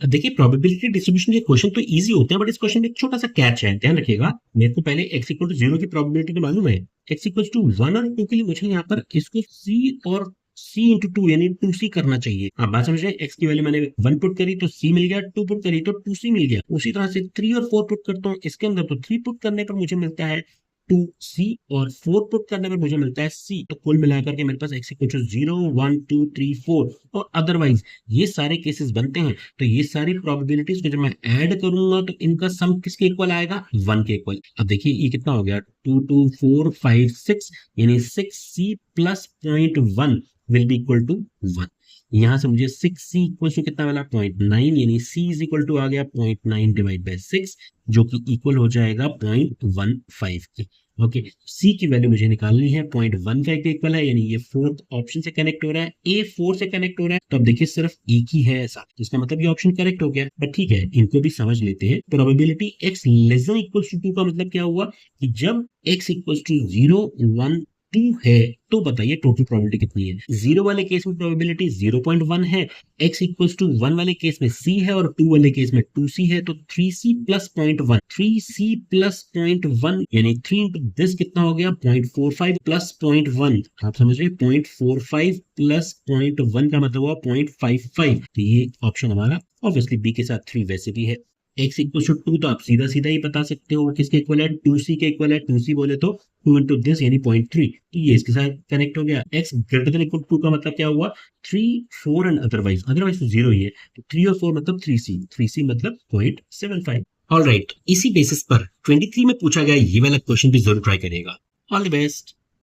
अब देखिए probability distribution के क्वेश्चन तो इजी होते हैं, बट इस क्वेश्चन में एक छोटा सा कैच है, ध्यान रखिएगा। मेरे को पहले x इक्वल टू 0 की प्रोबेबिलिटी तो मालूम है, x इक्वल टू 1 और 2 के लिए मुझे यहाँ पर इसको c और c इंटू 2 यानी 2c करना चाहिए। आप बात समझ रहे हैं, x की वैल्यू मैंने 1 पुट करी तो c मिल गया, 2 पुट करी तो 2c मिल गया। उसी तरह से 3 और 4 पुट करता हूँ इसके अंदर, तो 3 पुट करने पर मुझे मिलता है 2c और 4 पुट करने पर मुझे मिलता है c। तो कुल मिलाकर के मेरे पास x इक्वल टू 0 1 2 3 4 और अदरवाइज ये सारे केसेस बनते हैं। तो ये सारी प्रोबेबिलिटीज को जब मैं ऐड करूंगा तो इनका सम किसके इक्वल आएगा, 1 के इक्वल। अब देखिए ये कितना हो गया, 2 2 4 5 6 यानी 6c प्लस 0.1 विल बी इक्वल टू 1। यहां से मुझे 6c इक्वल टू कितना मिला, 0.9 यानी c इज इक्वल टू आ गया 0.9 डिवाइड बाय 6 जो कि इक्वल हो जाएगा 0.15 के। ओके, सी की वैल्यू मुझे निकालनी है, 0.15 के इक्वल है, यानी ये फोर्थ ऑप्शन से कनेक्ट हो रहा है, ए 4 से कनेक्ट हो रहा है। तो अब देखिए सिर्फ एक ही है ऐसा, इसका मतलब ये ऑप्शन करेक्ट हो गया। बट ठीक है, इनको भी समझ लेते हैं। Probability x less than equal to 2 का मतलब क्या हुआ कि जब x इक्वल टू 0 1 2 है तो बताइए टोटल प्रोबेबिलिटी कितनी है। 0 वाले केस में प्रोबेबिलिटी 0.1 है, x इक्वल्स टू 1 वाले केस में c है और 2 वाले केस में 2c है, तो 3c प्लस 0.1, 3c प्लस 0.1 यानी 3 इंटू दिस कितना हो गया 0.45 प्लस 0.1। आप समझ रहे 0.45 प्लस 0.1 का मतलब हुआ 0.55। तो ये ऑप्शन हमारा ऑब्वियसली बी के साथ 3 वैसे भी है। x इक्वल टू 2 तो आप सीधा सीधा ही बता सकते हो किसके इक्वल है, 2c के इक्वल है। 2c बोले तो 2 इंटू दिस यानी 0.3, तो ये इसके साथ कनेक्ट हो गया। x greater than equal to का मतलब क्या हुआ, 3 4 एंड अदरवाइज, अदरवाइज तो 0 ही है, तो 3 और 4 मतलब 3c, 3c मतलब 0.75। ऑलराइट, इसी बेसिस पर 23 में पूछा गया ये वाला क्वेश्चन भी जरूर ट्राई करिएगा। All the best.